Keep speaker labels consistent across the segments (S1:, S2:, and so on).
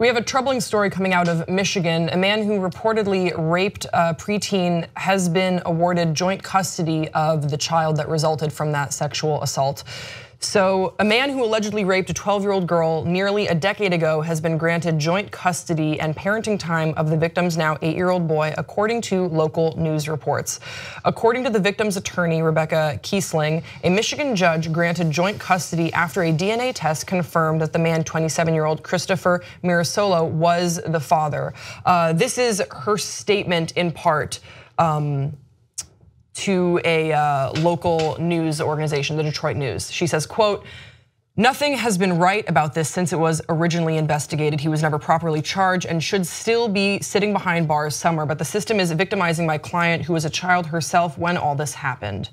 S1: We have a troubling story coming out of Michigan. A man who reportedly raped a preteen has been awarded joint custody of the child that resulted from that sexual assault. So a man who allegedly raped a 12-year-old girl nearly a decade ago has been granted joint custody and parenting time of the victim's now 8-year-old boy, according to local news reports. According to the victim's attorney, Rebecca Kiessling, a Michigan judge granted joint custody after a DNA test confirmed that the man, 27-year-old Christopher Mirasolo, was the father. This is her statement in part to a local news organization, the Detroit News. She says, quote, "Nothing has been right about this since it was originally investigated. He was never properly charged and should still be sitting behind bars somewhere. But the system is victimizing my client, who was a child herself when all this happened."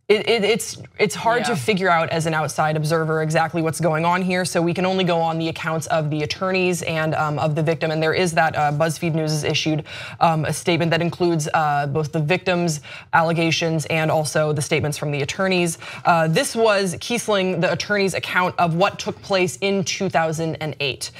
S1: It's hard to figure out as an outside observer exactly what's going on here. So we can only go on the accounts of the attorneys and of the victim. And there is that BuzzFeed News has issued a statement that includes both the victim's allegations and also the statements from the attorneys. This was Kiessling, the attorney's account of what took place in 2008.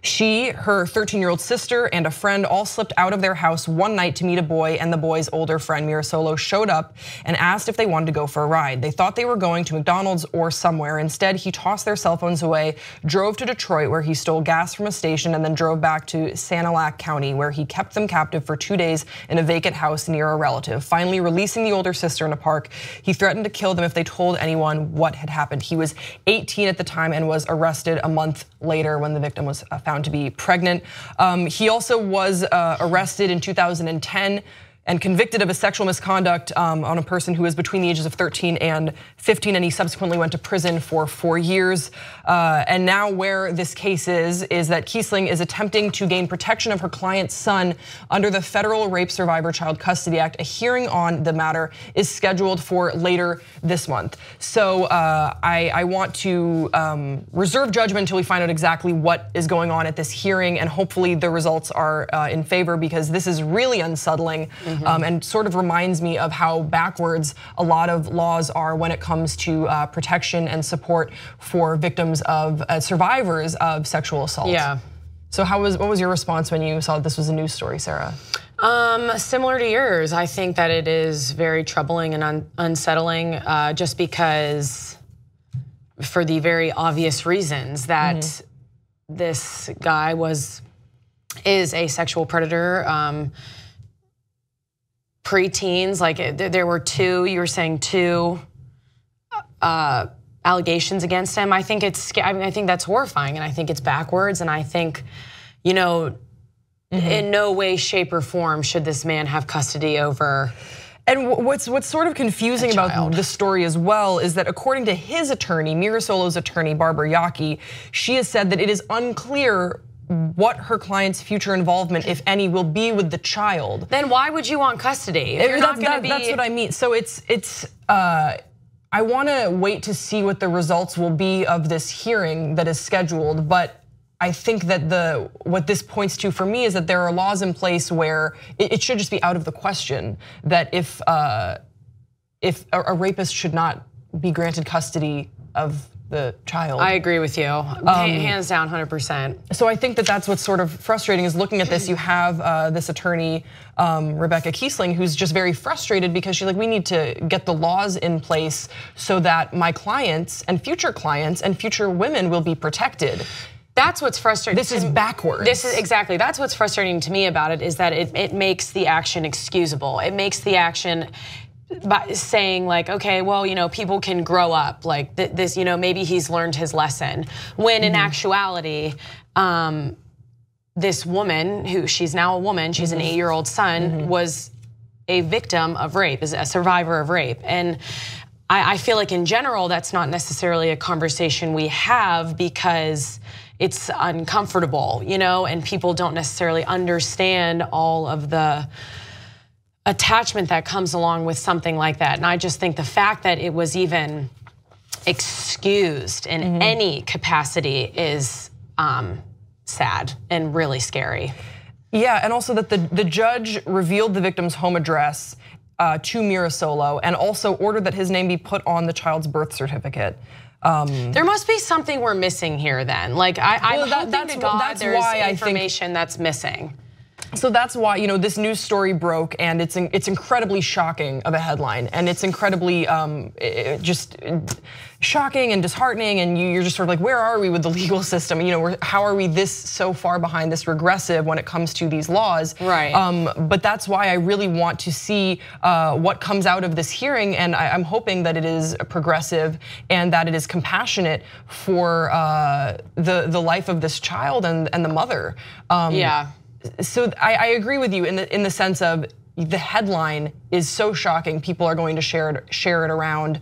S1: She, her 13-year-old sister, and a friend all slipped out of their house one night to meet a boy, and the boy's older friend, Mirasolo, showed up and asked if they wanted to go for a ride. They thought they were going to McDonald's or somewhere. Instead, he tossed their cell phones away, drove to Detroit, where he stole gas from a station, and then drove back to Sanilac County, where he kept them captive for 2 days in a vacant house near a relative. Finally, releasing the older sister in a park, he threatened to kill them if they told anyone what had happened. He was 18 at the time and was arrested a month later when the victim was found to be pregnant. He also was arrested in 2010 and convicted of a sexual misconduct on a person who was between the ages of 13 and 15, and he subsequently went to prison for 4 years. And now where this case is that Kiessling is attempting to gain protection of her client's son under the Federal Rape Survivor Child Custody Act. A hearing on the matter is scheduled for later this month. So I want to reserve judgment until we find out exactly what is going on at this hearing, and hopefully the results are in favor, because this is really unsettling. And sort of reminds me of how backwards a lot of laws are when it comes to protection and support for victims of survivors of sexual assault.
S2: Yeah.
S1: So what was your response when you saw that this was a news story, Sarah?
S2: Similar to yours. I think that it is very troubling and unsettling, just because, for the very obvious reasons that this guy is a sexual predator. Preteens, like there were you were saying two allegations against him. I think I think that's horrifying, and I think it's backwards, and I think, in no way, shape, or form should this man have custody over.
S1: And what's sort of confusing about the story as well is that, according to his attorney, Mirasolo's attorney, Barbara Yockey, she has said that it is unclear what her client's future involvement, if any, will be with the child.
S2: Then why would you want custody? If you're not gonna be...
S1: That's what I mean. So I want to wait to see what the results will be of this hearing that is scheduled. But I think that what this points to for me is that there are laws in place where it should just be out of the question that if a rapist should not be granted custody of the child.
S2: I agree with you, hands down, 100%.
S1: So I think that that's what's sort of frustrating is looking at this. You have this attorney, Rebecca Kiessling, who's just very frustrated because she's like, we need to get the laws in place so that my clients and future women will be protected.
S2: That's what's frustrating.
S1: This is backwards.
S2: This is exactly, that's what's frustrating to me about it, is that it makes the action excusable. It makes the action by saying like, okay, well, people can grow up, like this, maybe he's learned his lesson. When in actuality, this woman, she's now a woman, she's an 8-year-old son, was a victim of rape, is a survivor of rape. And I feel like in general, that's not necessarily a conversation we have because it's uncomfortable, and people don't necessarily understand all of the attachment that comes along with something like that. And I just think the fact that it was even excused in any capacity is sad and really scary.
S1: Yeah, and also that the judge revealed the victim's home address to Mirasolo and also ordered that his name be put on the child's birth certificate.
S2: There must be something we're missing here then. Like I'm hoping to God there's information that's missing.
S1: So that's why, this news story broke, and it's incredibly shocking of a headline, and it's incredibly just shocking and disheartening, and you're just sort of like, where are we with the legal system? How are we this so far behind, this regressive when it comes to these laws?
S2: Right.
S1: But that's why I really want to see what comes out of this hearing, and I'm hoping that it is progressive and that it is compassionate for the life of this child and the mother.
S2: Yeah.
S1: So I agree with you in the sense of the headline is so shocking. People are going to share it around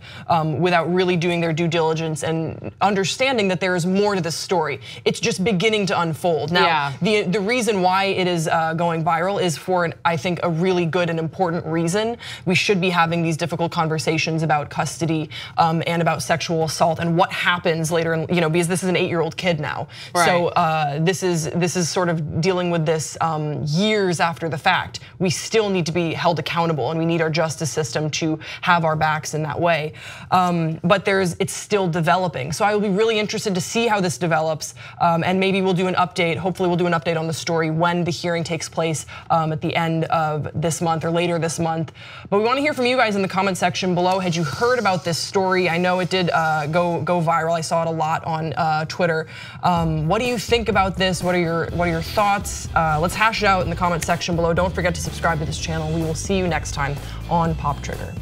S1: without really doing their due diligence and understanding that there is more to this story. It's just beginning to unfold. Now, the reason why it is going viral is for, I think, a really good and important reason. We should be having these difficult conversations about custody and about sexual assault and what happens later, because this is an 8-year-old kid now.
S2: Right.
S1: So this is sort of dealing with this years after the fact. We still need to be held accountable, and we need our justice system to have our backs in that way. But it's still developing. So I will be really interested to see how this develops, and maybe we'll do an update. Hopefully we'll do an update on the story when the hearing takes place at the end of this month or later this month. But we want to hear from you guys in the comment section below. Had you heard about this story? I know it did go viral. I saw it a lot on Twitter. What do you think about this? What are your thoughts? Let's hash it out in the comment section below. Don't forget to subscribe to this channel. We will see you next time on Pop Trigger.